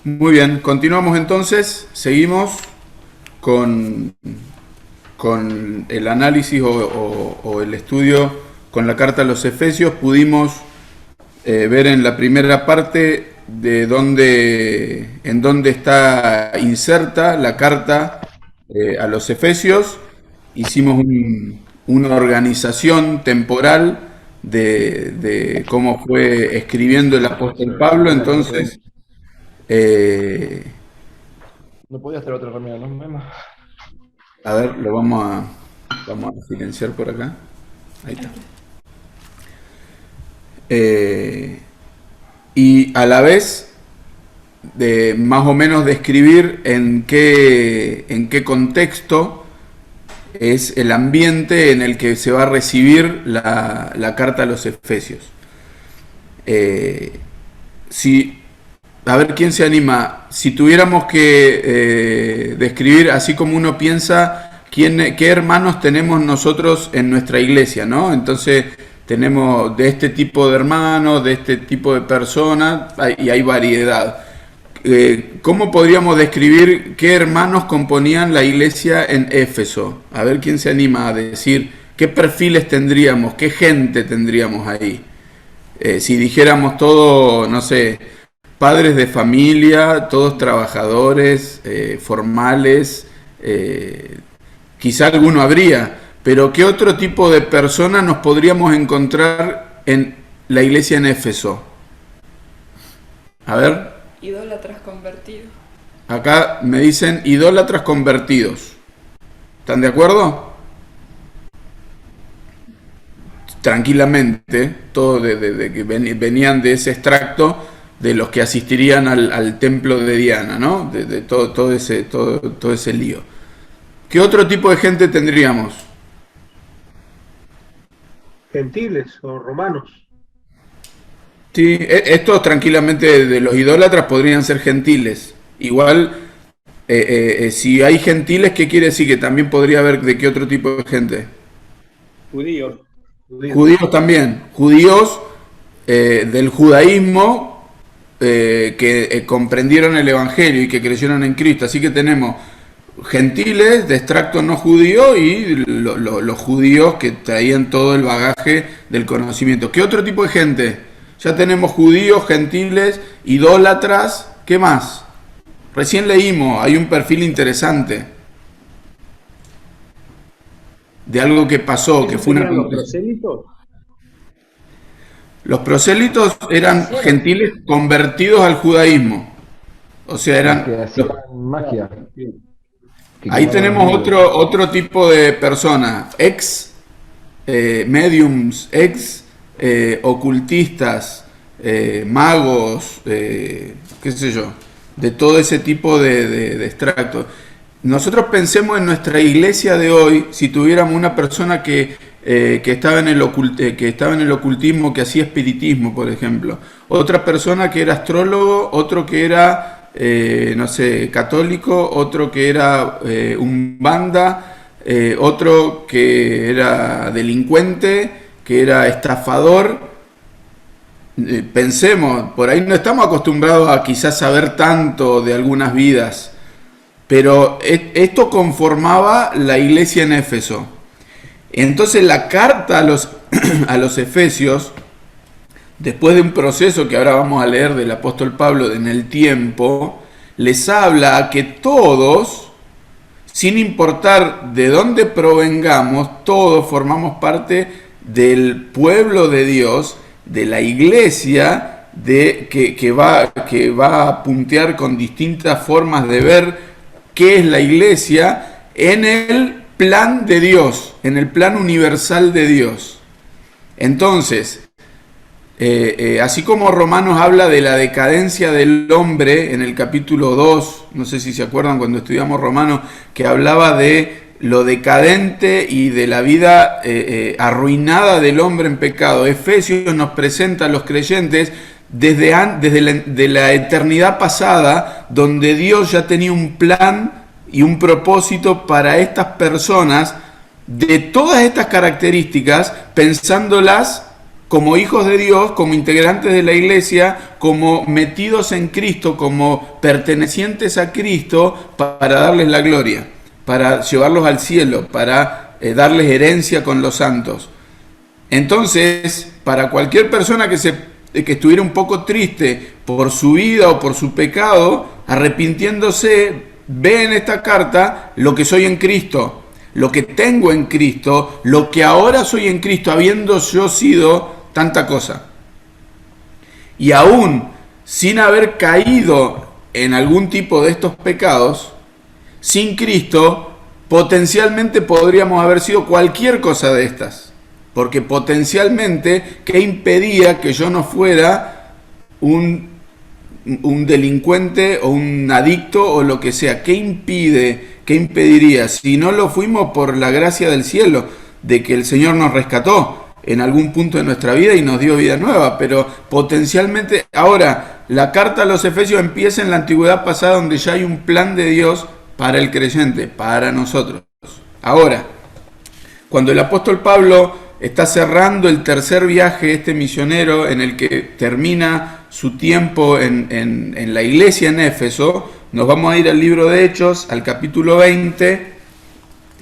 Muy bien, continuamos entonces, seguimos con, con el análisis o el estudio con la carta a los Efesios. Pudimos ver en la primera parte en dónde está inserta la carta a los Efesios. Hicimos una organización temporal de cómo fue escribiendo el apóstol Pablo. Entonces, eh, No podía hacer otra reunión, ¿no? Memo? a ver, vamos a silenciar por acá. Ahí está. Eh, y a la vez de más o menos describir en qué contexto es el ambiente en el que se va a recibir la carta a los Efesios. Eh, si, a ver quién se anima. Si tuviéramos que describir, así como uno piensa, qué hermanos tenemos nosotros en nuestra iglesia, ¿no? Entonces tenemos de este tipo de hermanos, de este tipo de personas, y hay variedad. ¿Cómo podríamos describir qué hermanos componían la iglesia en Éfeso? A ver quién se anima a decir qué perfiles tendríamos, qué gente tendríamos ahí. Si dijéramos todo, no sé, padres de familia, todos trabajadores, formales, quizá alguno habría, pero ¿qué otro tipo de personas nos podríamos encontrar en la iglesia en Éfeso? A ver, Idólatras convertidos. acá me dicen idólatras convertidos. ¿Están de acuerdo? Tranquilamente, todo de que venían de ese extracto de los que asistirían al templo de Diana, ¿no? De todo ese lío. ¿Qué otro tipo de gente tendríamos? Gentiles o romanos. Sí, estos tranquilamente de los idólatras podrían ser gentiles. Igual, si hay gentiles, ¿qué quiere decir? Que también podría haber de qué otro tipo de gente. Judíos. Judíos. Judíos también. Judíos del judaísmo que comprendieron el Evangelio y que crecieron en Cristo. Así que tenemos gentiles de extracto no judío y los judíos que traían todo el bagaje del conocimiento. ¿Qué otro tipo de gente? Ya tenemos judíos, gentiles, idólatras. ¿Qué más? Recién leímos, hay un perfil interesante de algo que pasó, que ¿Esos fue una... serían los prosélitos? Los prosélitos eran gentiles convertidos al judaísmo. O sea, Los que eran... hacían magia, que Ahí curaban tenemos vivos. otro tipo de personas, ex mediums, ex ocultistas, magos, qué sé yo, de todo ese tipo de extractos. Nosotros pensemos en nuestra iglesia de hoy, si tuviéramos una persona que estaba en que estaba en el ocultismo, que hacía espiritismo, por ejemplo, otra persona que era astrólogo, otro que era no sé, católico, otro que era un banda, otro que era delincuente, que era estafador. Pensemos, por ahí no estamos acostumbrados a quizás saber tanto de algunas vidas, pero esto conformaba la iglesia en Éfeso. Entonces la carta a los Efesios, después de un proceso que ahora vamos a leer del apóstol Pablo en el tiempo, les habla a que todos, sin importar de dónde provengamos, todos formamos parte del pueblo de Dios, de la iglesia, que va a puntear con distintas formas de ver qué es la iglesia en el plan de Dios, en el plan universal de Dios. Entonces, así como Romanos habla de la decadencia del hombre en el capítulo 2, no sé si se acuerdan cuando estudiamos Romanos, que hablaba de lo decadente y de la vida arruinada del hombre en pecado. Efesios nos presenta a los creyentes desde la eternidad pasada, donde Dios ya tenía un plan y un propósito para estas personas, de todas estas características, pensándolas como hijos de Dios, como integrantes de la iglesia, como metidos en Cristo, como pertenecientes a Cristo, para darles la gloria, para llevarlos al cielo, para darles herencia con los santos. Entonces, para cualquier persona que estuviera un poco triste por su vida o por su pecado, arrepintiéndose, ve en esta carta lo que soy en Cristo, lo que tengo en Cristo, lo que ahora soy en Cristo, habiendo yo sido tanta cosa. Y aún sin haber caído en algún tipo de estos pecados, sin Cristo, potencialmente podríamos haber sido cualquier cosa de estas. Porque potencialmente, ¿qué impedía que yo no fuera un delincuente o un adicto o lo que sea? ¿Qué impediría? Si no lo fuimos por la gracia del cielo, de que el Señor nos rescató en algún punto de nuestra vida y nos dio vida nueva, pero potencialmente, ahora, la carta a los Efesios empieza en la antigüedad pasada, donde ya hay un plan de Dios para el creyente, para nosotros. Ahora, cuando el apóstol Pablo está cerrando el tercer viaje, este misionero, en el que termina su tiempo en la iglesia en Éfeso, nos vamos a ir al libro de Hechos, al capítulo 20,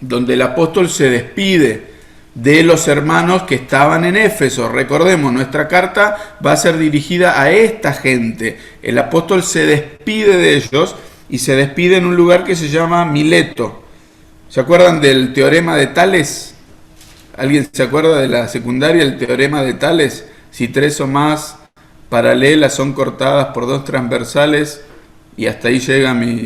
donde el apóstol se despide de los hermanos que estaban en Éfeso. Recordemos, nuestra carta va a ser dirigida a esta gente. El apóstol se despide de ellos y se despide en un lugar que se llama Mileto. ¿Se acuerdan del teorema de Tales? ¿Alguien se acuerda de la secundaria, el teorema de Tales? Si tres o más paralelas son cortadas por dos transversales, y hasta ahí llega mi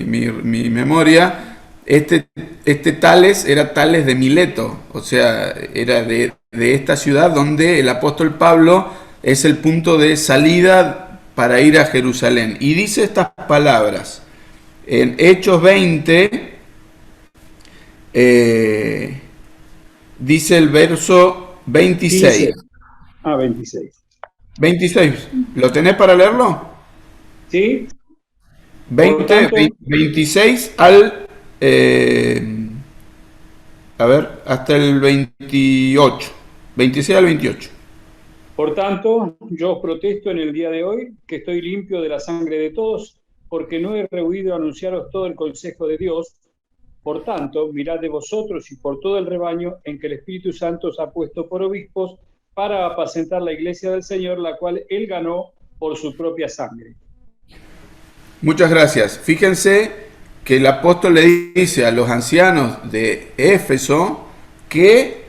memoria. Este Tales era Tales de Mileto, o sea, era de esta ciudad donde el apóstol Pablo es el punto de salida para ir a Jerusalén. Y dice estas palabras en Hechos 20, dice el verso 26. 15. 26. 26. ¿Lo tenés para leerlo? ¿Sí? 26 al... hasta el 28. 26 al 28. Por tanto, yo os protesto en el día de hoy que estoy limpio de la sangre de todos, porque no he rehuido anunciaros todo el consejo de Dios. Por tanto, mirad de vosotros y por todo el rebaño en que el Espíritu Santo os ha puesto por obispos para apacentar la iglesia del Señor, la cual él ganó por su propia sangre. Muchas gracias. Fíjense que el apóstol le dice a los ancianos de Éfeso que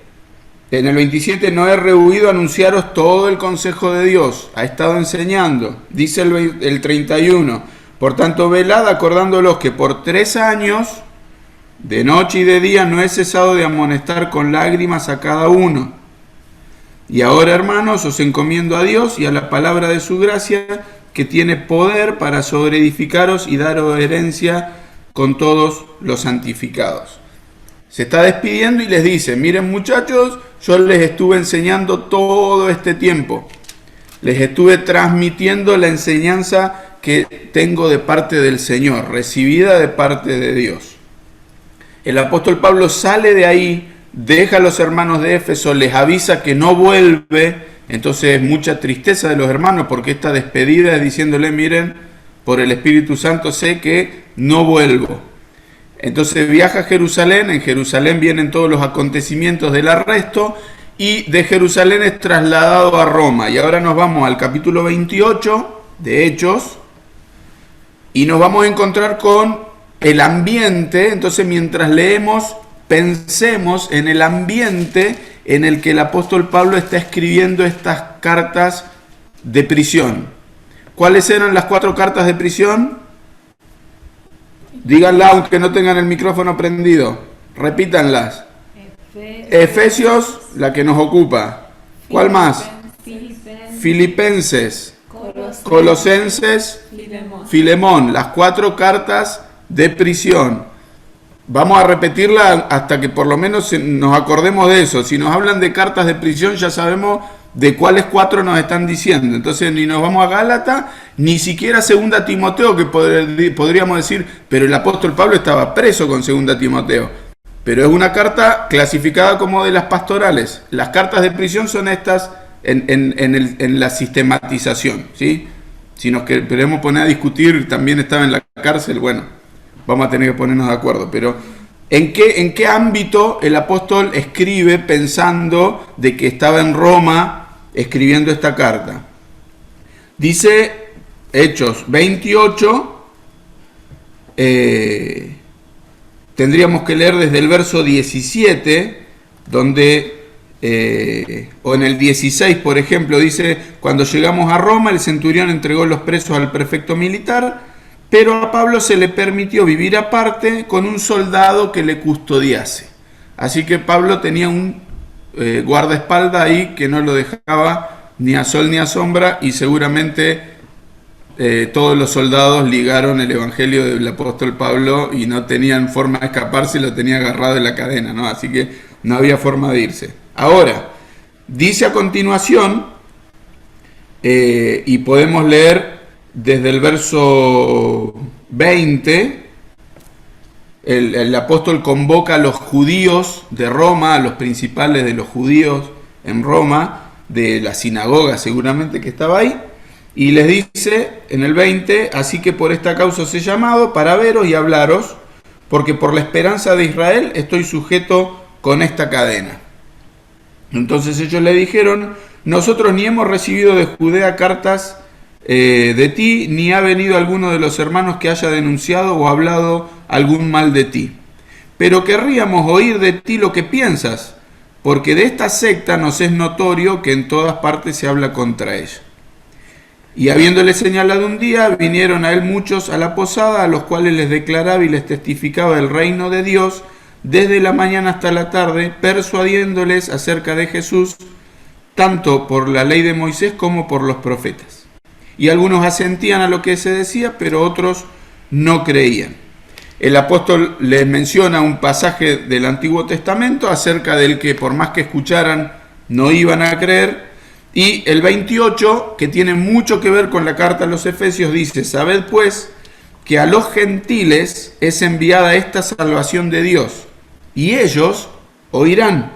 en el 27 no he rehuido anunciaros todo el consejo de Dios. Ha estado enseñando. Dice el 31. Por tanto, velad acordándolos que por 3 años... de noche y de día no he cesado de amonestar con lágrimas a cada uno. Y ahora, hermanos, os encomiendo a Dios y a la palabra de su gracia, que tiene poder para sobreedificaros y daros herencia con todos los santificados. Se está despidiendo y les dice: miren, muchachos, yo les estuve enseñando todo este tiempo. Les estuve transmitiendo la enseñanza que tengo de parte del Señor, recibida de parte de Dios. El apóstol Pablo sale de ahí, deja a los hermanos de Éfeso, les avisa que no vuelve. Entonces mucha tristeza de los hermanos, porque esta despedida es diciéndole: miren, por el Espíritu Santo sé que no vuelvo. Entonces viaja a Jerusalén. En Jerusalén vienen todos los acontecimientos del arresto, y de Jerusalén es trasladado a Roma. Y ahora nos vamos al capítulo 28 de Hechos, y nos vamos a encontrar con el ambiente. Entonces, mientras leemos, pensemos en el ambiente en el que el apóstol Pablo está escribiendo estas cartas de prisión. ¿Cuáles eran las 4 cartas de prisión? Díganla aunque no tengan el micrófono prendido. Repítanlas. Efesios, la que nos ocupa. ¿Cuál más? Filipenses. Colosenses. Filemón. Las 4 cartas de prisión. Vamos a repetirla hasta que por lo menos nos acordemos de eso. Si nos hablan de cartas de prisión, ya sabemos de cuáles 4 nos están diciendo. Entonces ni nos vamos a Gálatas, ni siquiera 2 Timoteo, que podríamos decir, pero el apóstol Pablo estaba preso con 2 Timoteo. Pero es una carta clasificada como de las pastorales. Las cartas de prisión son estas en la sistematización, ¿sí? Si nos queremos poner a discutir, también estaba en la cárcel, bueno, vamos a tener que ponernos de acuerdo, pero ¿en qué ámbito el apóstol escribe pensando de que estaba en Roma escribiendo esta carta? Dice Hechos 28, tendríamos que leer desde el verso 17, donde, o en el 16, por ejemplo, dice: cuando llegamos a Roma, el centurión entregó los presos al prefecto militar, pero a Pablo se le permitió vivir aparte con un soldado que le custodiase. Así que Pablo tenía un guardaespaldas ahí que no lo dejaba ni a sol ni a sombra, y seguramente todos los soldados ligaron el evangelio del apóstol Pablo y no tenían forma de escaparse, lo tenía agarrado en la cadena, ¿no? Así que no había forma de irse. Ahora, dice a continuación, y podemos leer desde el verso 20, el apóstol convoca a los judíos de Roma, a los principales de los judíos en Roma, de la sinagoga seguramente que estaba ahí, y les dice en el 20: así que por esta causa os he llamado, para veros y hablaros, porque por la esperanza de Israel estoy sujeto con esta cadena. Entonces ellos le dijeron: nosotros ni hemos recibido de Judea cartas de ti, ni ha venido alguno de los hermanos que haya denunciado o hablado algún mal de ti. Pero querríamos oír de ti lo que piensas, porque de esta secta nos es notorio que en todas partes se habla contra ella. Y habiéndole señalado un día, vinieron a él muchos a la posada, a los cuales les declaraba y les testificaba el reino de Dios desde la mañana hasta la tarde, persuadiéndoles acerca de Jesús, tanto por la ley de Moisés como por los profetas. Y algunos asentían a lo que se decía, pero otros no creían. El apóstol les menciona un pasaje del Antiguo Testamento acerca del que por más que escucharan no iban a creer. Y el 28, que tiene mucho que ver con la carta a los Efesios, dice: sabed pues que a los gentiles es enviada esta salvación de Dios, y ellos oirán.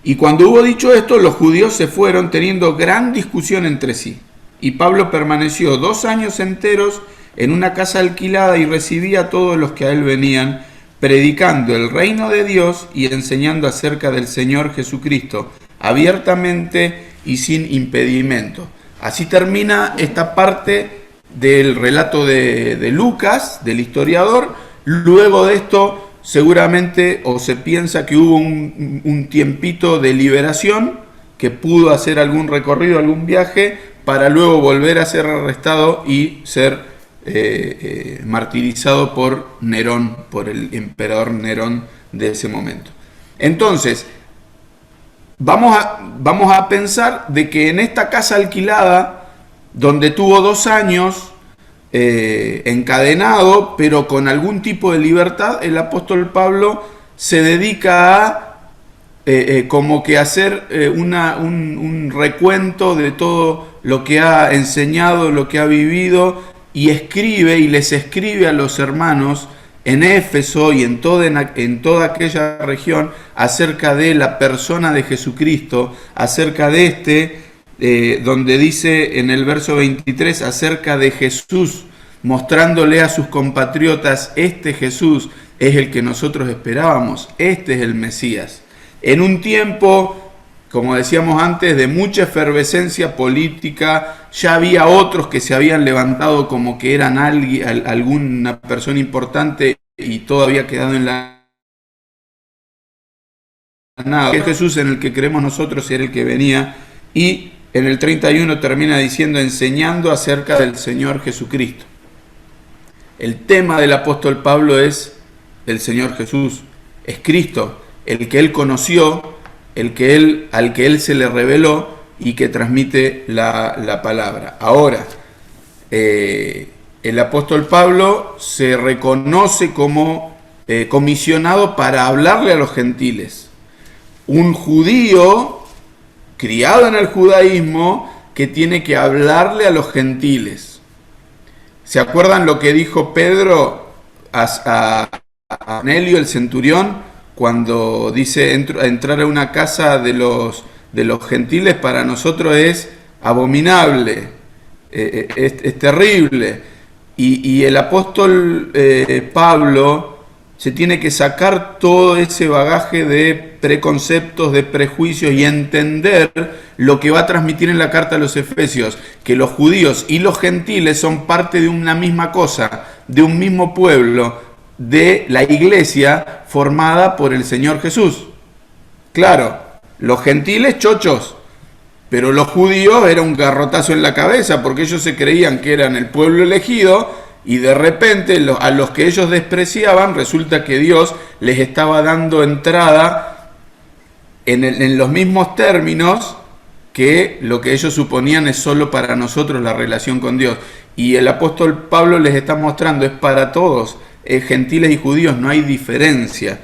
Y cuando hubo dicho esto, los judíos se fueron teniendo gran discusión entre sí. Y Pablo permaneció 2 años enteros en una casa alquilada y recibía a todos los que a él venían, predicando el reino de Dios y enseñando acerca del Señor Jesucristo, abiertamente y sin impedimento. Así termina esta parte del relato de Lucas, del historiador. Luego de esto, seguramente, o se piensa que hubo un tiempito de liberación, que pudo hacer algún recorrido, algún viaje, para luego volver a ser arrestado y ser martirizado por Nerón, por el emperador Nerón de ese momento. Entonces, vamos a pensar de que en esta casa alquilada, donde tuvo 2 años encadenado, pero con algún tipo de libertad, el apóstol Pablo se dedica a como que hacer un recuento de todo lo que ha enseñado, lo que ha vivido, y escribe y les escribe a los hermanos en Éfeso y en toda aquella región acerca de la persona de Jesucristo, acerca de donde dice en el verso 23 acerca de Jesús, mostrándole a sus compatriotas: este Jesús es el que nosotros esperábamos, este es el Mesías. En un tiempo, como decíamos antes, de mucha efervescencia política, ya había otros que se habían levantado como que eran alguna persona importante y todo había quedado en la nada. El Jesús en el que creemos nosotros era el que venía, y en el 31 termina diciendo: enseñando acerca del Señor Jesucristo. El tema del apóstol Pablo es el Señor Jesús, es Cristo, el que él conoció, al que él se le reveló y que transmite la palabra. Ahora, el apóstol Pablo se reconoce como comisionado para hablarle a los gentiles. Un judío criado en el judaísmo que tiene que hablarle a los gentiles. ¿Se acuerdan lo que dijo Pedro a Cornelio el centurión cuando dice entrar a una casa de los de los gentiles para nosotros es abominable, es terrible. Y el apóstol Pablo se tiene que sacar todo ese bagaje de preconceptos, de prejuicios y entender lo que va a transmitir en la carta a los Efesios, que los judíos y los gentiles son parte de una misma cosa, de un mismo pueblo, de la iglesia formada por el Señor Jesús. Claro, los gentiles chochos, pero los judíos era un garrotazo en la cabeza porque ellos se creían que eran el pueblo elegido. Y de repente a los que ellos despreciaban, resulta que Dios les estaba dando entrada en los mismos términos que lo que ellos suponían es solo para nosotros la relación con Dios. Y el apóstol Pablo les está mostrando, es para todos, gentiles y judíos, no hay diferencia.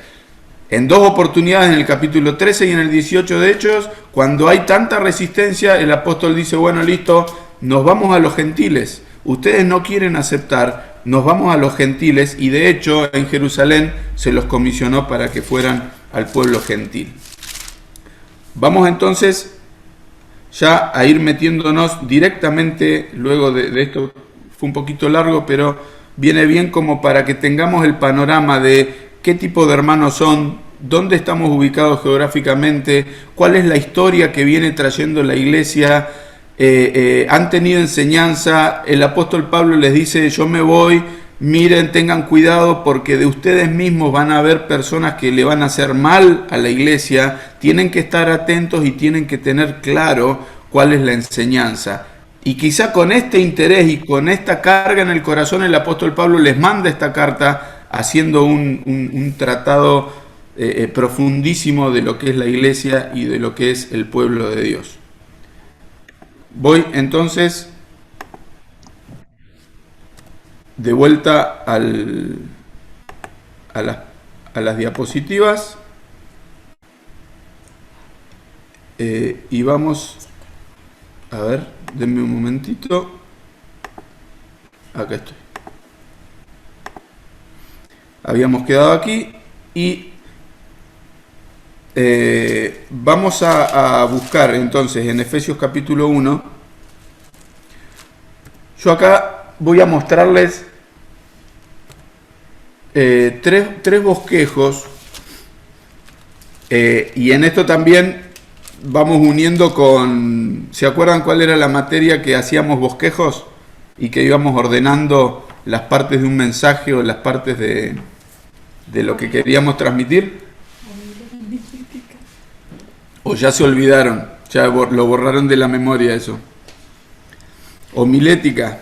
En dos oportunidades, en el capítulo 13 y en el 18 de Hechos, cuando hay tanta resistencia, el apóstol dice, bueno, listo, nos vamos a los gentiles. Ustedes no quieren aceptar, nos vamos a los gentiles, y de hecho en Jerusalén se los comisionó para que fueran al pueblo gentil. Vamos entonces ya a ir metiéndonos directamente, luego de esto fue un poquito largo, pero viene bien como para que tengamos el panorama de qué tipo de hermanos son, dónde estamos ubicados geográficamente, cuál es la historia que viene trayendo la iglesia. Han tenido enseñanza, el apóstol Pablo les dice, yo me voy, miren, tengan cuidado porque de ustedes mismos van a haber personas que le van a hacer mal a la iglesia, tienen que estar atentos y tienen que tener claro cuál es la enseñanza. Y quizá con este interés y con esta carga en el corazón el apóstol Pablo les manda esta carta haciendo un tratado profundísimo de lo que es la iglesia y de lo que es el pueblo de Dios. Voy entonces de vuelta a las diapositivas y vamos a ver, denme un momentito. Acá estoy. Habíamos quedado aquí y vamos a buscar entonces en Efesios capítulo 1. Yo acá voy a mostrarles tres bosquejos y en esto también vamos uniendo con... ¿Se acuerdan cuál era la materia que hacíamos bosquejos y que íbamos ordenando las partes de un mensaje o las partes de lo que queríamos transmitir? O ya se olvidaron, ya lo borraron de la memoria eso. Homilética,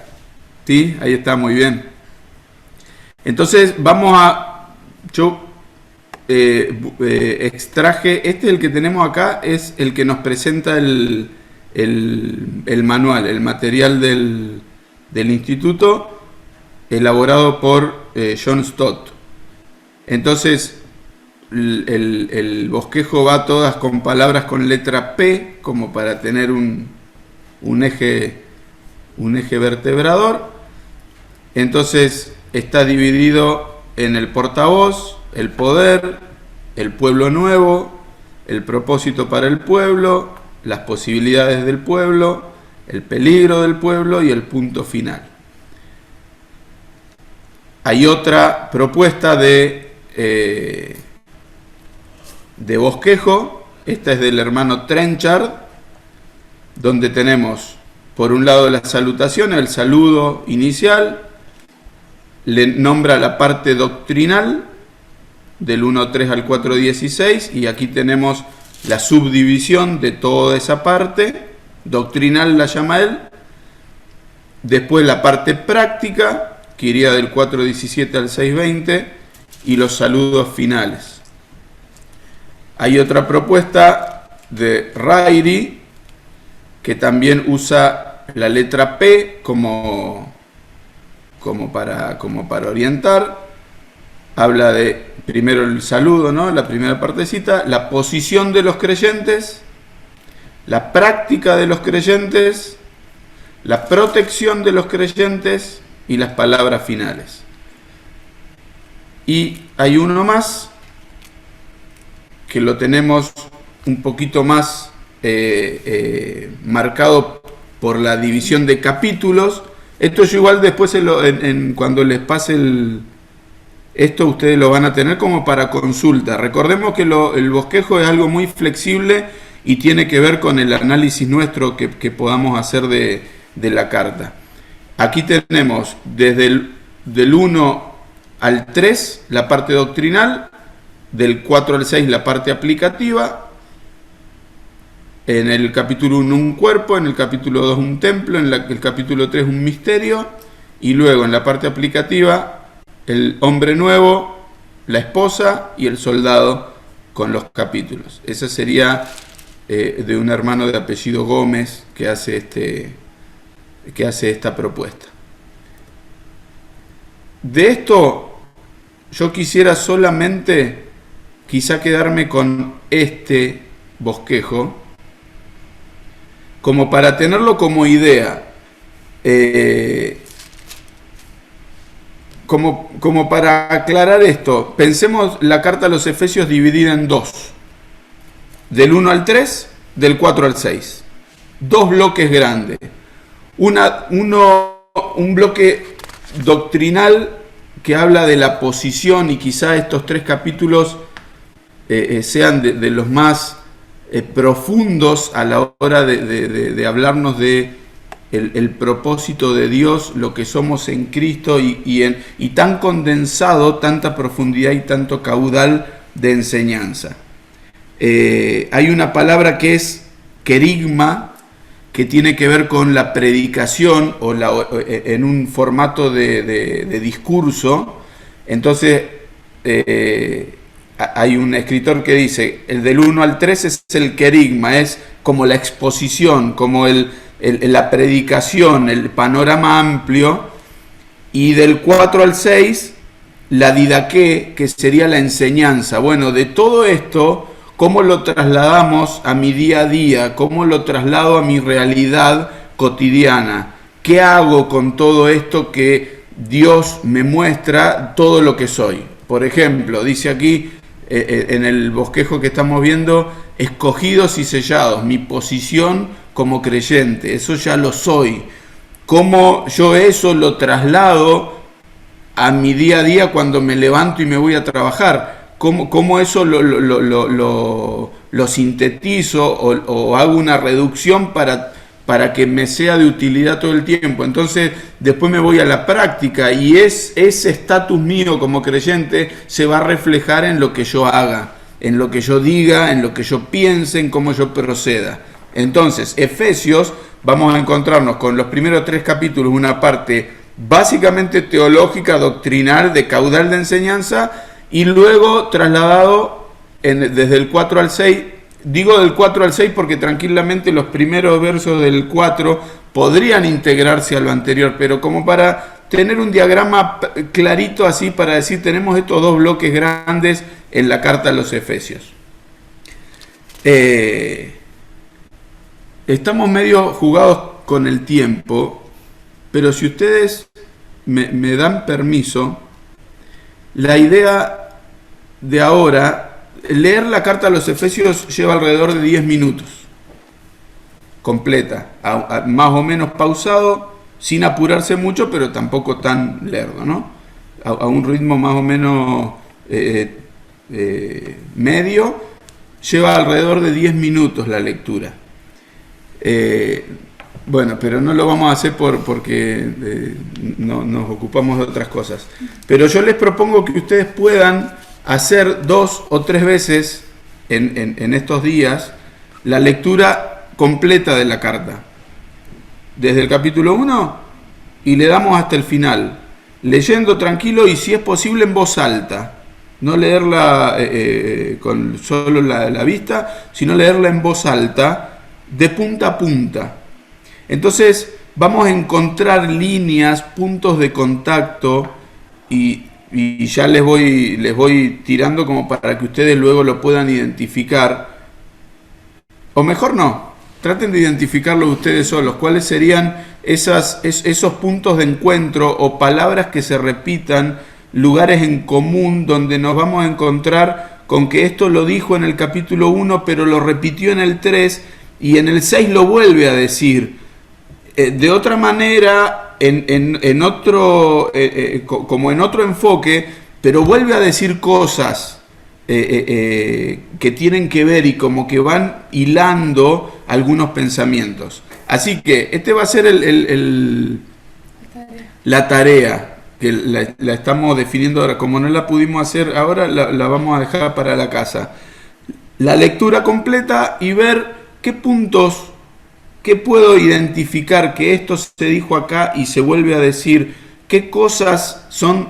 ¿sí? Ahí está, muy bien. Entonces vamos a... Yo extraje, este es el que tenemos acá, es el que nos presenta el manual, el material del instituto, elaborado por John Stott. Entonces... El bosquejo va todas con palabras con letra P, como para tener un eje vertebrador. Entonces está dividido en el portavoz, el poder, el pueblo nuevo, el propósito para el pueblo, las posibilidades del pueblo, el peligro del pueblo y el punto final. Hay otra propuesta de bosquejo, esta es del hermano Trenchard, donde tenemos por un lado la salutación, el saludo inicial, le nombra la parte doctrinal del 1.3 al 4.16 y aquí tenemos la subdivisión de toda esa parte, doctrinal la llama él, después la parte práctica, que iría del 4.17 al 6.20 y los saludos finales. Hay otra propuesta de Rairi que también usa la letra P como para orientar. Habla de primero el saludo, ¿no? La primera partecita, la posición de los creyentes, la práctica de los creyentes, la protección de los creyentes y las palabras finales. Y hay uno más que lo tenemos un poquito más marcado por la división de capítulos. Esto yo igual después cuando les pase esto ustedes lo van a tener como para consulta. Recordemos que el bosquejo es algo muy flexible y tiene que ver con el análisis nuestro que podamos hacer de la carta. Aquí tenemos desde del 1 al 3 la parte doctrinal, del 4 al 6 la parte aplicativa, en el capítulo 1 un cuerpo, en el capítulo 2 un templo, en el capítulo 3 un misterio, y luego en la parte aplicativa el hombre nuevo, la esposa y el soldado con los capítulos. Esa sería de un hermano de apellido Gómez que hace esta propuesta. De esto yo quisiera solamente quizá quedarme con este bosquejo como para tenerlo como idea, como para aclarar esto. Pensemos la carta a los Efesios dividida en dos, del 1 al 3, del 4 al 6, dos bloques grandes, un bloque doctrinal que habla de la posición, y quizá estos tres capítulos sean de los más profundos a la hora de hablarnos de el propósito de Dios, lo que somos en Cristo, y tan condensado, tanta profundidad y tanto caudal de enseñanza. Hay una palabra que es querigma, que tiene que ver con la predicación en un formato de discurso. Entonces hay un escritor que dice, el del 1 al 3 es el querigma, es como la exposición, como la predicación, el panorama amplio, y del 4 al 6 la didaqué, que sería la enseñanza. Bueno, de todo esto, ¿cómo lo trasladamos a mi día a día? ¿Cómo lo traslado a mi realidad cotidiana? ¿Qué hago con todo esto que Dios me muestra, todo lo que soy? Por ejemplo, dice aquí en el bosquejo que estamos viendo, escogidos y sellados, mi posición como creyente, eso ya lo soy. ¿Cómo yo eso lo traslado a mi día a día cuando me levanto y me voy a trabajar? ¿Cómo eso lo sintetizo o hago una reducción para que me sea de utilidad todo el tiempo? Entonces después me voy a la práctica, y ese estatus mío como creyente se va a reflejar en lo que yo haga, en lo que yo diga, en lo que yo piense, en cómo yo proceda. Entonces, Efesios, vamos a encontrarnos con los primeros 3 capítulos, una parte básicamente teológica, doctrinal, de caudal de enseñanza, y luego trasladado desde el 4 al 6, digo del 4 al 6 porque tranquilamente los primeros versos del 4 podrían integrarse a lo anterior, pero como para tener un diagrama clarito así, para decir, tenemos estos dos bloques grandes en la carta a los Efesios. Estamos medio jugados con el tiempo, pero si ustedes me dan permiso, la idea de ahora, leer la carta a los Efesios lleva alrededor de 10 minutos, completa, más o menos pausado, sin apurarse mucho, pero tampoco tan lerdo, ¿no? A un ritmo más o menos medio, lleva alrededor de 10 minutos la lectura. Bueno, pero no lo vamos a hacer porque nos ocupamos de otras cosas. Pero yo les propongo que ustedes puedan hacer 2 o 3 veces en estos días la lectura completa de la carta. Desde el capítulo 1 y le damos hasta el final, leyendo tranquilo y si es posible en voz alta. No leerla con solo la vista, sino leerla en voz alta, de punta a punta. Entonces vamos a encontrar líneas, puntos de contacto, y ya les voy tirando como para que ustedes luego lo puedan identificar. O mejor no, traten de identificarlo ustedes solos. ¿Cuáles serían esos puntos de encuentro o palabras que se repitan, lugares en común donde nos vamos a encontrar con que esto lo dijo en el capítulo 1, pero lo repitió en el 3, y en el 6 lo vuelve a decir, de otra manera, en otro, como en otro enfoque, pero vuelve a decir cosas que tienen que ver y como que van hilando algunos pensamientos. Así que este va a ser la tarea, que la estamos definiendo ahora. Como no la pudimos hacer ahora, la vamos a dejar para la casa. La lectura completa y ver qué puntos, qué puedo identificar que esto se dijo acá y se vuelve a decir, qué cosas son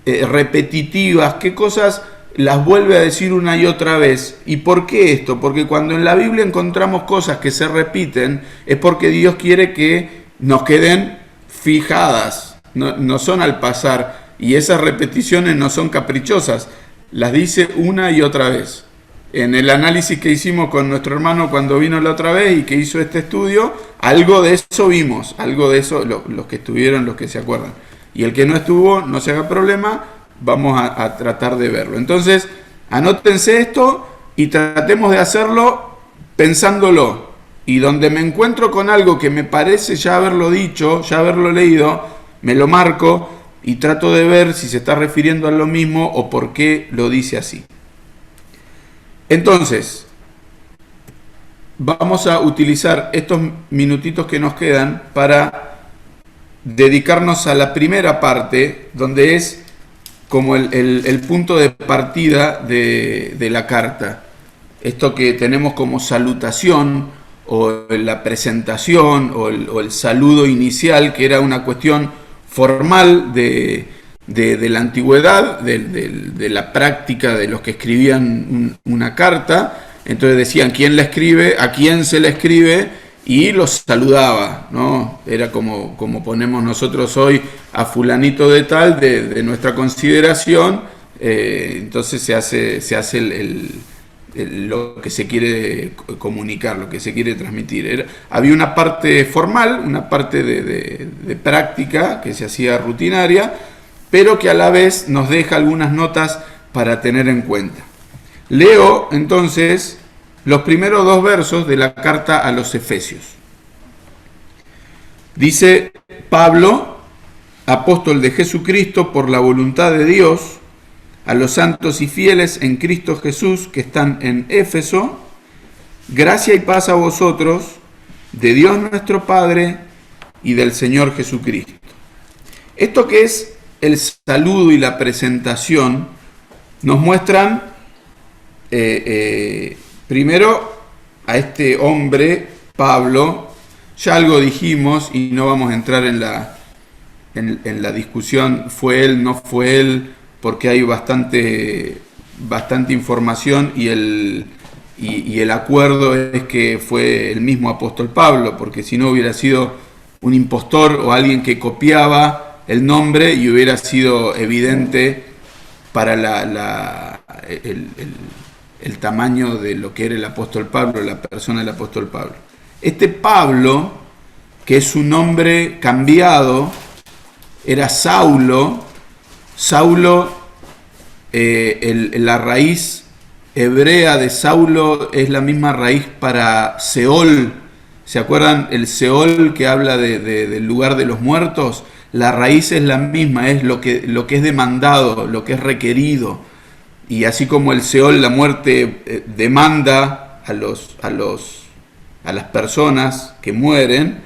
repetitivas, qué cosas las vuelve a decir una y otra vez. ¿Y por qué esto? Porque cuando en la Biblia encontramos cosas que se repiten, es porque Dios quiere que nos queden fijadas, no son al pasar, y esas repeticiones no son caprichosas, las dice una y otra vez. En el análisis que hicimos con nuestro hermano cuando vino la otra vez y que hizo este estudio, algo de eso vimos, algo de eso, los que estuvieron, los que se acuerdan. Y el que no estuvo, no se haga problema, vamos a tratar de verlo. Entonces, anótense esto y tratemos de hacerlo pensándolo. Y donde me encuentro con algo que me parece ya haberlo dicho, ya haberlo leído, me lo marco y trato de ver si se está refiriendo a lo mismo o por qué lo dice así. Entonces, vamos a utilizar estos minutitos que nos quedan para dedicarnos a la primera parte, donde es como el punto de partida de la carta. Esto que tenemos como salutación, o la presentación, o el saludo inicial, que era una cuestión formal de la antigüedad, de la práctica de los que escribían una carta. Entonces decían quién la escribe, a quién se la escribe, y los saludaba, ¿no? Era como ponemos nosotros hoy a fulanito de tal, de nuestra consideración. Entonces se hace lo que se quiere comunicar, lo que se quiere transmitir. Había una parte formal, una parte de práctica que se hacía rutinaria, pero que a la vez nos deja algunas notas para tener en cuenta. Leo entonces los primeros 2 versos de la carta a los Efesios. Dice: Pablo, apóstol de Jesucristo por la voluntad de Dios, a los santos y fieles en Cristo Jesús que están en Éfeso, gracia y paz a vosotros, de Dios nuestro Padre y del Señor Jesucristo. Esto que es el saludo y la presentación nos muestran primero a este hombre, Pablo. Ya algo dijimos y no vamos a entrar en la discusión, fue él, no fue él, porque hay bastante información y el acuerdo es que fue el mismo apóstol Pablo, porque si no hubiera sido un impostor o alguien que copiaba el nombre y hubiera sido evidente para el tamaño de lo que era el apóstol Pablo, la persona del apóstol Pablo. Este Pablo, que es un nombre cambiado, era Saulo. La raíz hebrea de Saulo es la misma raíz para Seol. ¿Se acuerdan? El Seol que habla del lugar de los muertos. La raíz es la misma, es lo que es demandado, lo que es requerido. Y así como el Seol, la muerte, demanda a las personas que mueren,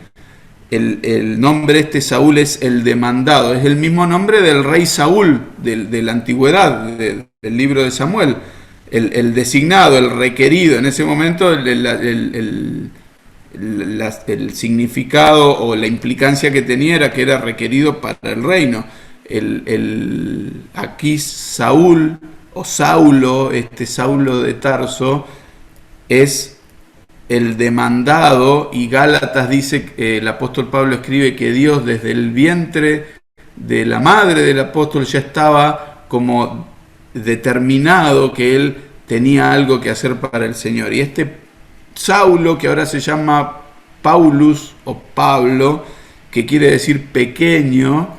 el nombre Saúl es el demandado, es el mismo nombre del rey Saúl de la antigüedad, del libro de Samuel, el designado, el requerido. En ese momento el significado o la implicancia que tenía era que era requerido para el reino. Aquí Saúl o Saulo, Saulo de Tarso, es el demandado, y Gálatas dice, el apóstol Pablo escribe que Dios desde el vientre de la madre del apóstol ya estaba como determinado que él tenía algo que hacer para el Señor. Y Saulo, que ahora se llama Paulus o Pablo, que quiere decir pequeño,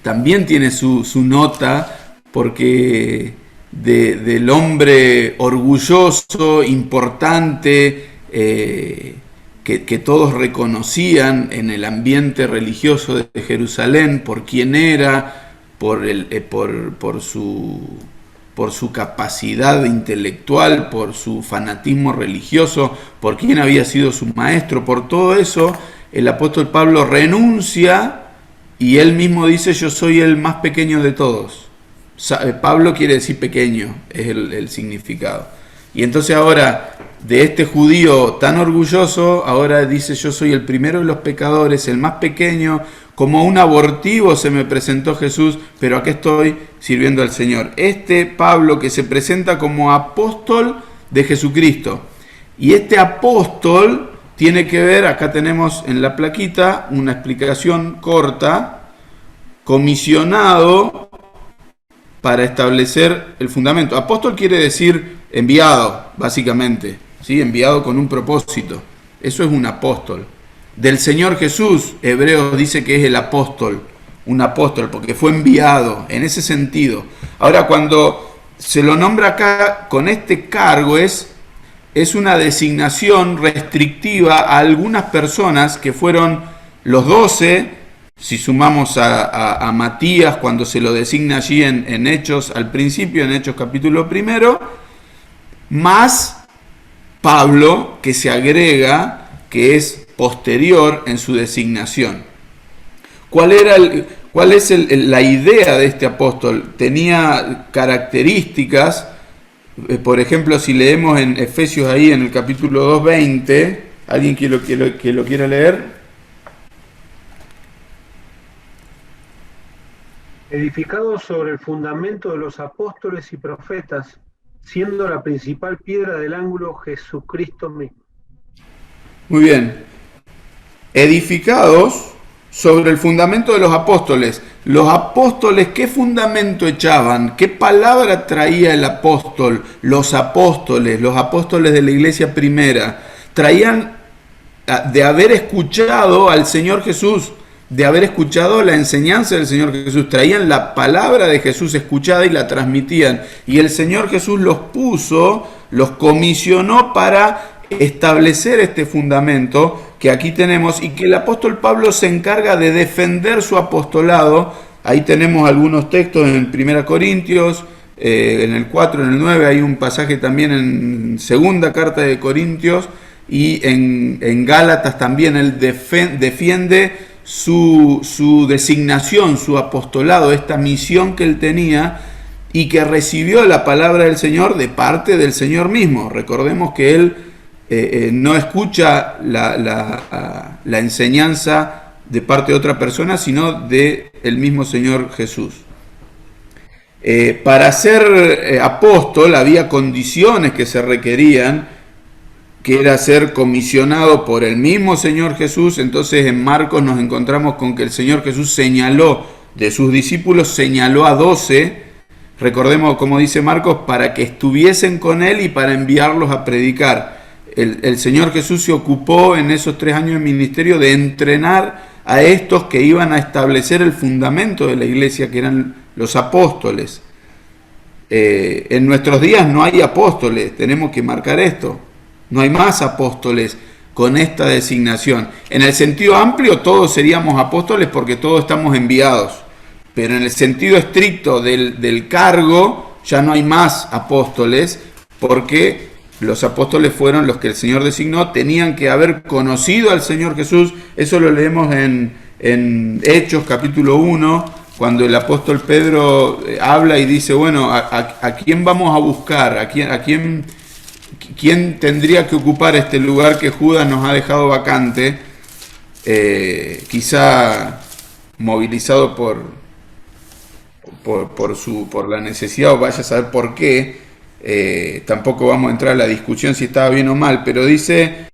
también tiene su nota, porque del hombre orgulloso, importante, que todos reconocían en el ambiente religioso de Jerusalén por quién era, por su capacidad intelectual, por su fanatismo religioso, por quién había sido su maestro, por todo eso, el apóstol Pablo renuncia y él mismo dice: yo soy el más pequeño de todos. Pablo quiere decir pequeño, es el significado. Y entonces ahora, de este judío tan orgulloso, ahora dice: yo soy el primero de los pecadores, el más pequeño, como un abortivo se me presentó Jesús, pero aquí estoy sirviendo al Señor. Este Pablo que se presenta como apóstol de Jesucristo. Y este apóstol tiene que ver, acá tenemos en la plaquita una explicación corta: comisionado para establecer el fundamento. Apóstol quiere decir enviado, básicamente, ¿sí? Enviado con un propósito. Eso es un apóstol. Del Señor Jesús, Hebreos dice que es el apóstol, un apóstol, porque fue enviado, en ese sentido. Ahora, cuando se lo nombra acá con este cargo, es una designación restrictiva a algunas personas que fueron los 12, si sumamos a Matías cuando se lo designa allí en Hechos al principio, en Hechos capítulo 1, más Pablo, que se agrega, que es posterior en su designación. ¿Cuál es la idea de este apóstol? Tenía características, por ejemplo, si leemos en Efesios ahí en el capítulo 2:20, ¿alguien que lo quiera leer? Edificado sobre el fundamento de los apóstoles y profetas, siendo la principal piedra del ángulo Jesucristo mismo. Muy bien. Edificados sobre el fundamento de los apóstoles. Los apóstoles, ¿qué fundamento echaban? ¿Qué palabra traía el apóstol? Los apóstoles de la iglesia primera, traían de haber escuchado al Señor Jesús, de haber escuchado la enseñanza del Señor Jesús, traían la palabra de Jesús escuchada y la transmitían. Y el Señor Jesús los comisionó para establecer este fundamento que aquí tenemos, y que el apóstol Pablo se encarga de defender su apostolado. Ahí tenemos algunos textos en 1 Corintios, en el 4, en el 9, hay un pasaje también en segunda carta de Corintios, y en Gálatas también él defiende su designación, su apostolado, esta misión que él tenía y que recibió la palabra del Señor de parte del Señor mismo. Recordemos que él no escucha la enseñanza de parte de otra persona, sino de el mismo Señor Jesús. Para ser apóstol había condiciones que se requerían, que era ser comisionado por el mismo Señor Jesús. Entonces en Marcos nos encontramos con que el Señor Jesús señaló, de sus discípulos señaló a 12, recordemos como dice Marcos, para que estuviesen con él y para enviarlos a predicar. El Señor Jesús se ocupó en esos 3 años de ministerio de entrenar a estos que iban a establecer el fundamento de la iglesia, que eran los apóstoles. En nuestros días no hay apóstoles, tenemos que marcar esto. No hay más apóstoles con esta designación. En el sentido amplio todos seríamos apóstoles porque todos estamos enviados. Pero en el sentido estricto del cargo ya no hay más apóstoles, porque los apóstoles fueron los que el Señor designó, tenían que haber conocido al Señor Jesús. Eso lo leemos en Hechos capítulo 1, cuando el apóstol Pedro habla y dice: bueno, ¿a quién vamos a buscar? ¿A quién tendría que ocupar este lugar que Judas nos ha dejado vacante? Quizá movilizado por la necesidad, o vaya a saber por qué. Tampoco vamos a entrar a la discusión si estaba bien o mal, pero dice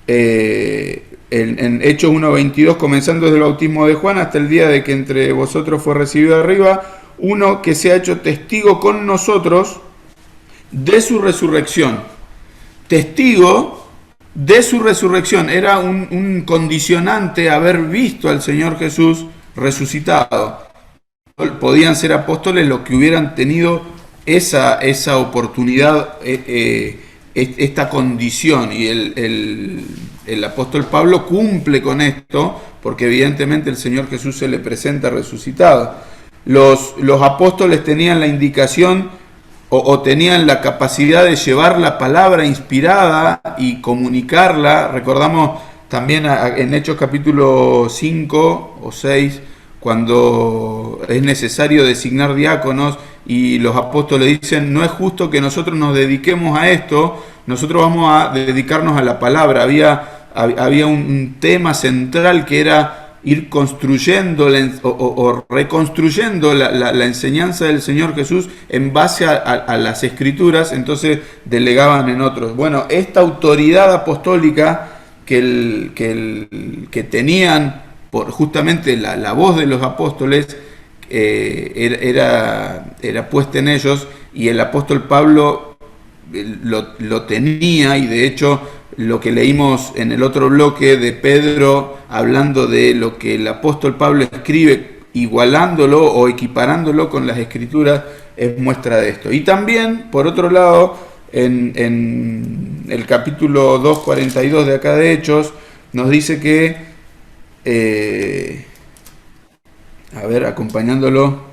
en Hechos 1:22, comenzando desde el bautismo de Juan hasta el día de que entre vosotros fue recibido arriba, uno que se ha hecho testigo con nosotros de su resurrección. Testigo de su resurrección era un condicionante haber visto al Señor Jesús resucitado. Podían ser apóstoles los que hubieran tenido esa oportunidad esta condición, y el apóstol Pablo cumple con esto, porque evidentemente el Señor Jesús se le presenta resucitado. Los apóstoles tenían la indicación o tenían la capacidad de llevar la palabra inspirada y comunicarla. Recordamos también en Hechos capítulo 5 o 6, cuando es necesario designar diáconos y los apóstoles dicen: no es justo que nosotros nos dediquemos a esto, nosotros vamos a dedicarnos a la palabra. Había un tema central que era ir construyendo o reconstruyendo la enseñanza del Señor Jesús en base a las Escrituras, entonces delegaban en otros. Bueno, esta autoridad apostólica que tenían por justamente la voz de los apóstoles, era puesta en ellos, y el apóstol Pablo lo tenía, y de hecho lo que leímos en el otro bloque de Pedro, hablando de lo que el apóstol Pablo escribe, igualándolo o equiparándolo con las Escrituras, es muestra de esto. Y también, por otro lado, en el capítulo 2:42 de acá de Hechos, nos dice que, a ver, acompañándolo,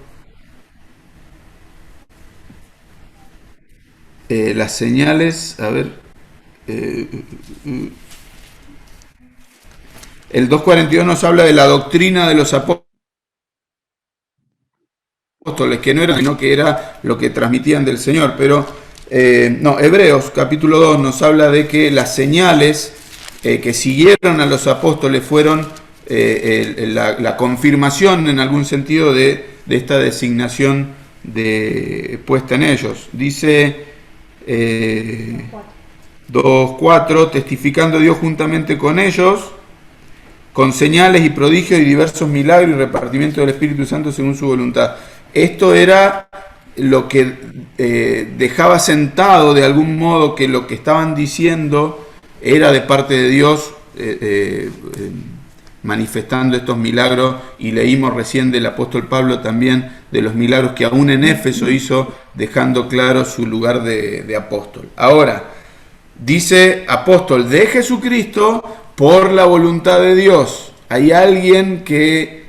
las señales, a ver, el 2:42 nos habla de la doctrina de los apóstoles, que no era, sino que era lo que transmitían del Señor. Pero Hebreos capítulo 2 nos habla de que las señales que siguieron a los apóstoles fueron la confirmación en algún sentido de esta designación puesta en ellos. Dice 2:4, testificando Dios juntamente con ellos, con señales y prodigios y diversos milagros y repartimiento del Espíritu Santo según su voluntad. Esto era lo que dejaba sentado de algún modo que lo que estaban diciendo era de parte de Dios, manifestando estos milagros. Y leímos recién del apóstol Pablo también de los milagros que aún en Éfeso hizo, dejando claro su lugar de apóstol. Ahora, dice apóstol de Jesucristo por la voluntad de Dios. Hay alguien que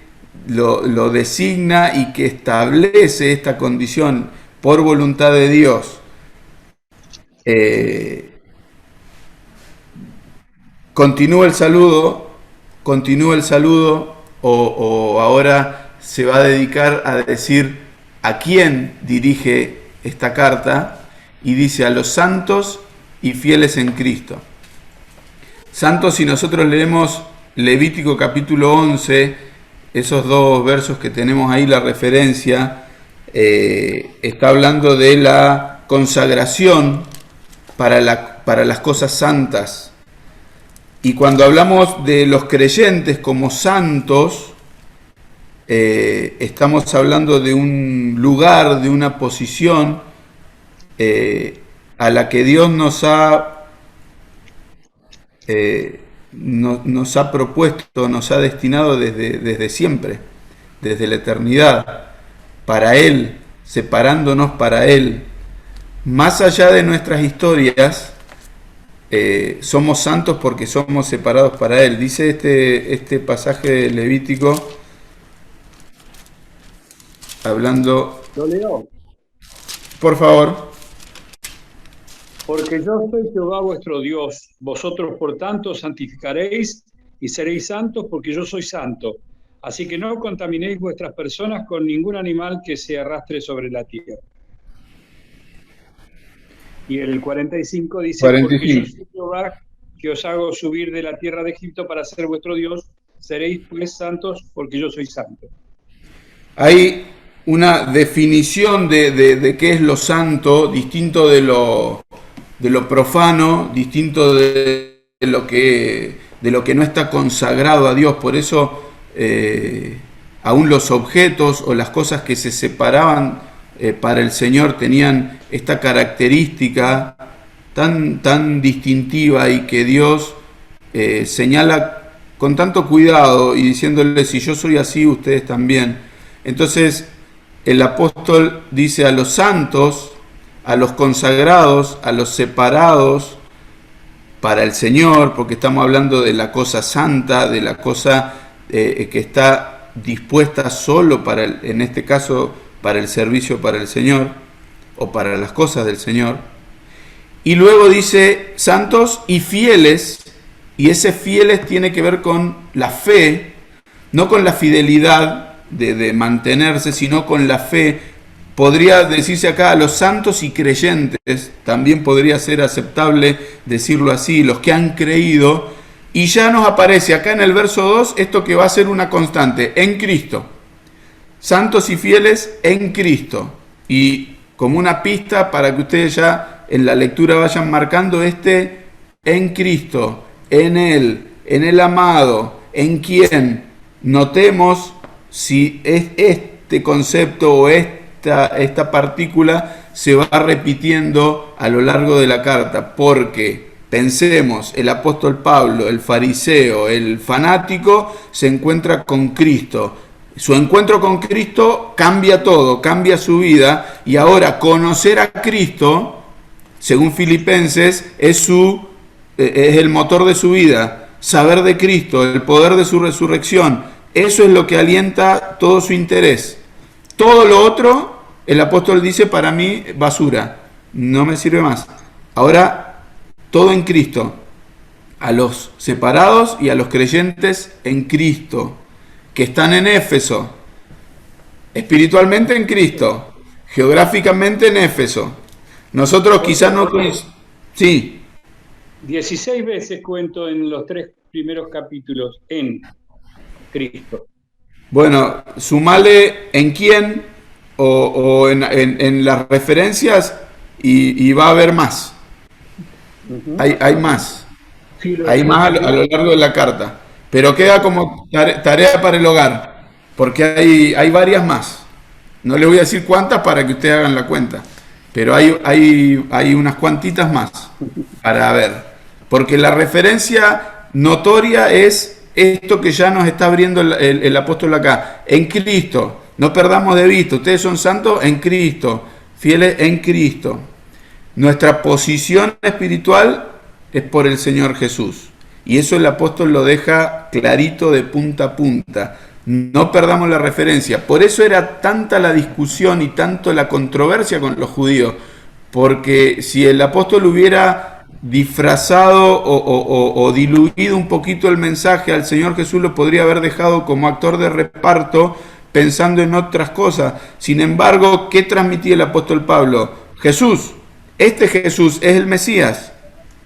lo designa y que establece esta condición por voluntad de Dios. Continúa el saludo, o ahora se va a dedicar a decir a quién dirige esta carta, y dice: a los santos y fieles en Cristo. Santos, si nosotros leemos Levítico capítulo 11, esos dos versos que tenemos ahí, la referencia, está hablando de la consagración para las cosas santas. Y cuando hablamos de los creyentes como santos, estamos hablando de un lugar, de una posición a la que Dios nos ha propuesto, nos ha destinado desde siempre, desde la eternidad, para Él, separándonos para Él. Más allá de nuestras historias, somos santos porque somos separados para Él. Dice este pasaje levítico, hablando... Lo leo. Por favor. Porque yo soy Jehová vuestro Dios, vosotros por tanto santificaréis y seréis santos, porque yo soy santo. Así que no contaminéis vuestras personas con ningún animal que se arrastre sobre la tierra. Y el 45 dice: 45. Porque yo soy Jehová, que os hago subir de la tierra de Egipto para ser vuestro Dios, seréis pues santos, porque yo soy santo. Hay una definición de qué es lo santo, distinto de lo profano, distinto de lo que no está consagrado a Dios. Por eso aún los objetos o las cosas que se separaban para el Señor tenían esta característica tan distintiva, y que Dios señala con tanto cuidado y diciéndole: si yo soy así, ustedes también. Entonces el apóstol dice: a los santos, a los consagrados, a los separados para el Señor, porque estamos hablando de la cosa santa, de la cosa que está dispuesta solo para, en este caso, para el servicio para el Señor, o para las cosas del Señor. Y luego dice santos y fieles, y ese fieles tiene que ver con la fe, no con la fidelidad de mantenerse, sino con la fe. Podría decirse acá a los santos y creyentes, también podría ser aceptable decirlo así, los que han creído, y ya nos aparece acá en el verso 2 esto que va a ser una constante, en Cristo. Santos y fieles en Cristo. Y como una pista para que ustedes ya en la lectura vayan marcando en Cristo, en el amado, en quien notemos si es este concepto o esta partícula se va repitiendo a lo largo de la carta, porque pensemos, el apóstol Pablo, el fariseo, el fanático, se encuentra con Cristo. Su encuentro con Cristo cambia todo, cambia su vida, y ahora conocer a Cristo, según Filipenses, es el motor de su vida. Saber de Cristo, el poder de su resurrección, eso es lo que alienta todo su interés. Todo lo otro, el apóstol dice, para mí, basura, no me sirve más. Ahora, todo en Cristo, a los separados y a los creyentes en Cristo, que están en Éfeso, espiritualmente en Cristo, geográficamente en Éfeso. Nosotros quizás no... Sí. 16 veces cuento en los 3 primeros capítulos en Cristo. Bueno, sumale en quién o en las referencias y va a haber más. Hay más. Sí, Hay más a lo largo de la carta. Pero queda como tarea para el hogar, porque hay varias más. No les voy a decir cuántas para que ustedes hagan la cuenta, pero hay unas cuantitas más para ver. Porque la referencia notoria es esto que ya nos está abriendo el apóstol acá. En Cristo, no perdamos de vista, ustedes son santos en Cristo, fieles en Cristo. Nuestra posición espiritual es por el Señor Jesús. Y eso el apóstol lo deja clarito de punta a punta. No perdamos la referencia. Por eso era tanta la discusión y tanto la controversia con los judíos. Porque si el apóstol hubiera disfrazado o diluido un poquito el mensaje, al Señor Jesús lo podría haber dejado como actor de reparto pensando en otras cosas. Sin embargo, ¿qué transmitía el apóstol Pablo? Jesús, este Jesús es el Mesías.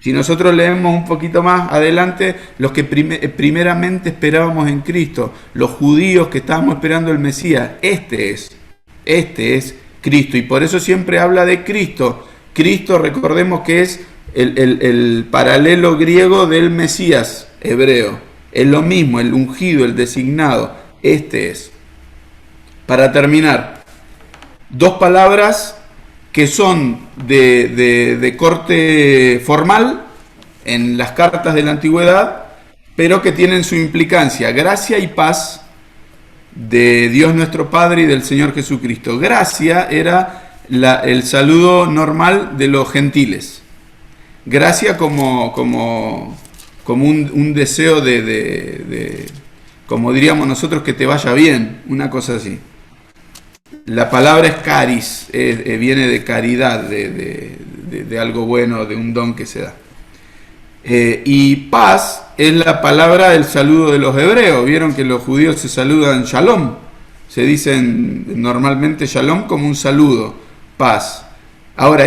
Si nosotros leemos un poquito más adelante, los que primeramente esperábamos en Cristo, los judíos que estábamos esperando el Mesías, este es Cristo. Y por eso siempre habla de Cristo. Cristo, recordemos que es el paralelo griego del Mesías hebreo. Es lo mismo, el ungido, el designado. Este es. Para terminar, 2 palabras que son de corte formal en las cartas de la antigüedad, pero que tienen su implicancia: gracia y paz de Dios nuestro Padre y del Señor Jesucristo. Gracia era el saludo normal de los gentiles. Gracia como un deseo de, como diríamos nosotros, que te vaya bien, una cosa así. La palabra es caris, viene de caridad, de algo bueno, de un don que se da. Y paz es la palabra del saludo de los hebreos. Vieron que los judíos se saludan shalom. Se dicen normalmente shalom como un saludo, paz. Ahora,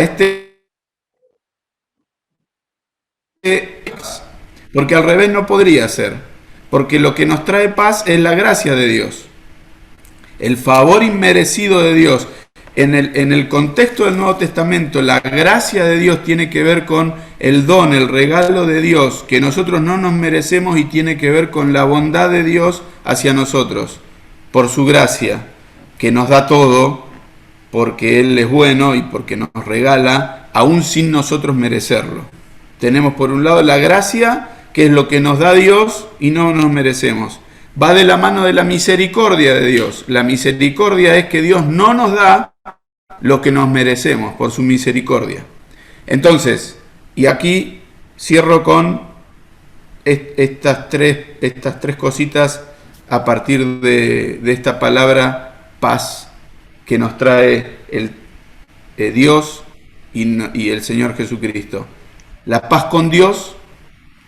porque al revés no podría ser. Porque lo que nos trae paz es la gracia de Dios. El favor inmerecido de Dios. En el contexto del Nuevo Testamento, la gracia de Dios tiene que ver con el don, el regalo de Dios, que nosotros no nos merecemos, y tiene que ver con la bondad de Dios hacia nosotros, por su gracia, que nos da todo, porque Él es bueno y porque nos regala, aún sin nosotros merecerlo. Tenemos por un lado la gracia, que es lo que nos da Dios y no nos merecemos. Va de la mano de la misericordia de Dios. La misericordia es que Dios no nos da lo que nos merecemos por su misericordia. Entonces, y aquí cierro con estas tres cositas a partir de esta palabra paz que nos trae Dios y el Señor Jesucristo. La paz con Dios,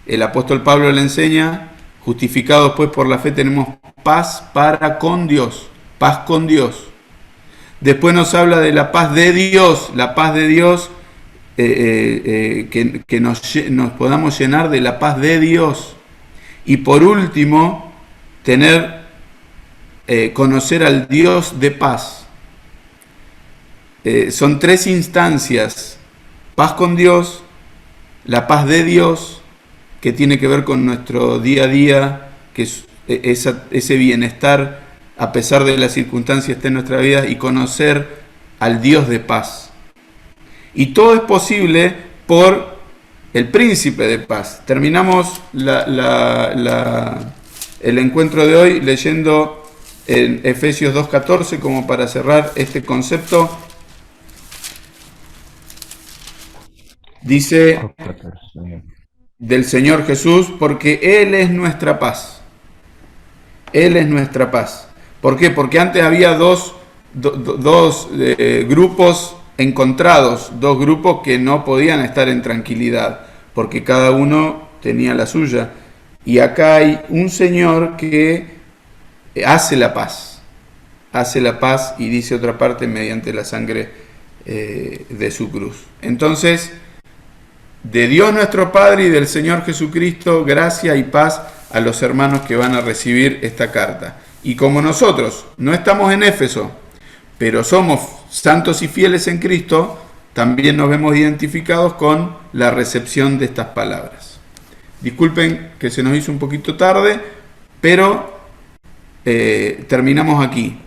el apóstol Pablo le enseña, justificados pues por la fe tenemos paz para con Dios, paz con Dios. Después nos habla de la paz de Dios, que nos podamos llenar de la paz de Dios. Y por último, conocer al Dios de paz. Son tres instancias: paz con Dios, la paz de Dios, que tiene que ver con nuestro día a día, que es ese bienestar a pesar de las circunstancias que está en nuestra vida, y conocer al Dios de paz. Y todo es posible por el príncipe de paz. Terminamos el encuentro de hoy leyendo en Efesios 2:14 como para cerrar este concepto. Dice del Señor Jesús, porque Él es nuestra paz. Él es nuestra paz. ¿Por qué? Porque antes había dos grupos encontrados, dos grupos que no podían estar en tranquilidad, porque cada uno tenía la suya. Y acá hay un Señor que hace la paz y dice otra parte mediante la sangre de su cruz. Entonces, de Dios nuestro Padre y del Señor Jesucristo, gracia y paz a los hermanos que van a recibir esta carta. Y como nosotros no estamos en Éfeso, pero somos santos y fieles en Cristo, también nos vemos identificados con la recepción de estas palabras. Disculpen que se nos hizo un poquito tarde, pero terminamos aquí,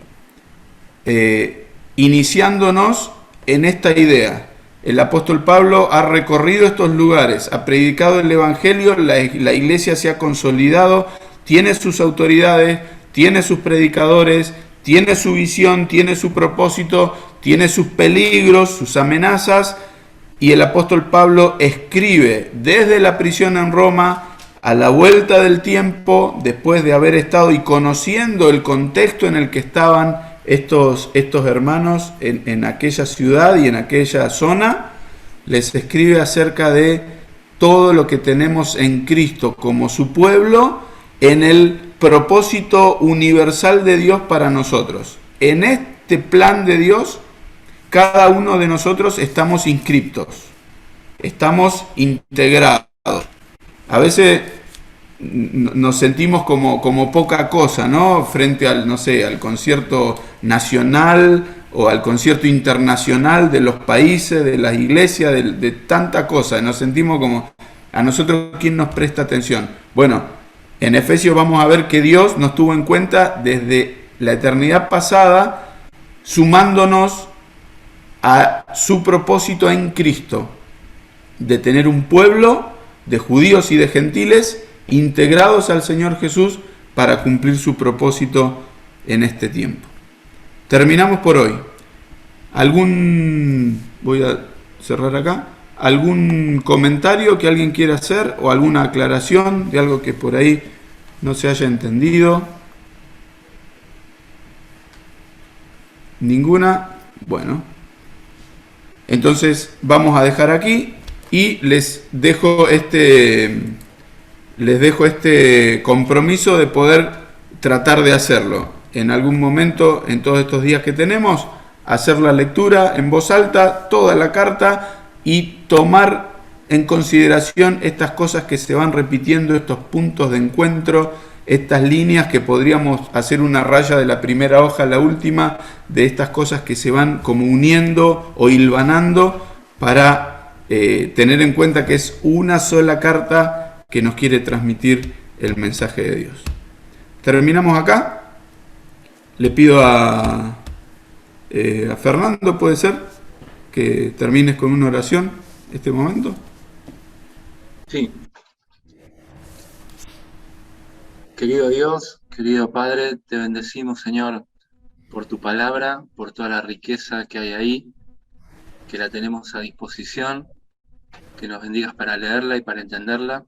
iniciándonos en esta idea. El apóstol Pablo ha recorrido estos lugares, ha predicado el Evangelio, la iglesia se ha consolidado, tiene sus autoridades, tiene sus predicadores, tiene su visión, tiene su propósito, tiene sus peligros, sus amenazas, y el apóstol Pablo escribe desde la prisión en Roma, a la vuelta del tiempo, después de haber estado y conociendo el contexto en el que estaban estos hermanos en aquella ciudad y en aquella zona, les escribe acerca de todo lo que tenemos en Cristo como su pueblo, en el propósito universal de Dios para nosotros. En este plan de Dios, cada uno de nosotros estamos inscriptos, estamos integrados. A veces nos sentimos como poca cosa, ¿no? Frente al, no sé, al concierto nacional o al concierto internacional de los países, de las iglesias, de tanta cosa. Nos sentimos como, a nosotros, ¿quién nos presta atención? Bueno, en Efesios vamos a ver que Dios nos tuvo en cuenta desde la eternidad pasada, sumándonos a su propósito en Cristo, de tener un pueblo de judíos y de gentiles integrados al Señor Jesús para cumplir su propósito en este tiempo. Terminamos por hoy. Voy a cerrar acá. ¿Algún comentario que alguien quiera hacer o alguna aclaración de algo que por ahí no se haya entendido? ¿Ninguna? Bueno, entonces vamos a dejar aquí y les dejo este compromiso de poder tratar de hacerlo en algún momento en todos estos días que tenemos, hacer la lectura en voz alta, toda la carta, y tomar en consideración estas cosas que se van repitiendo, estos puntos de encuentro, estas líneas que podríamos hacer una raya de la primera hoja a la última, de estas cosas que se van como uniendo o hilvanando para tener en cuenta que es una sola carta que nos quiere transmitir el mensaje de Dios. Terminamos acá. Le pido a Fernando, puede ser, que termines con una oración este momento. Sí. Querido Dios, querido Padre, te bendecimos, Señor, por tu palabra, por toda la riqueza que hay ahí, que la tenemos a disposición, que nos bendigas para leerla y para entenderla.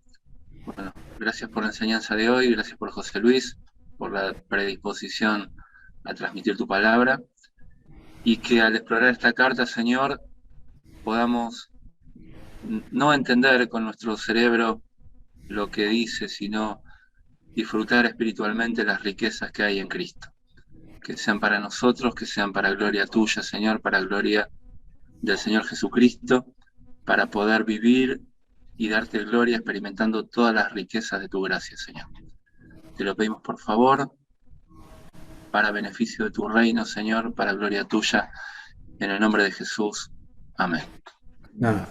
Bueno, gracias por la enseñanza de hoy, gracias por José Luis, por la predisposición a transmitir tu palabra, y que al explorar esta carta, Señor, podamos no entender con nuestro cerebro lo que dice, sino disfrutar espiritualmente las riquezas que hay en Cristo. Que sean para nosotros, que sean para gloria tuya, Señor, para gloria del Señor Jesucristo, para poder vivir y darte gloria experimentando todas las riquezas de tu gracia, Señor. Te lo pedimos por favor, para beneficio de tu reino, Señor, para gloria tuya, en el nombre de Jesús. Amén. Nada.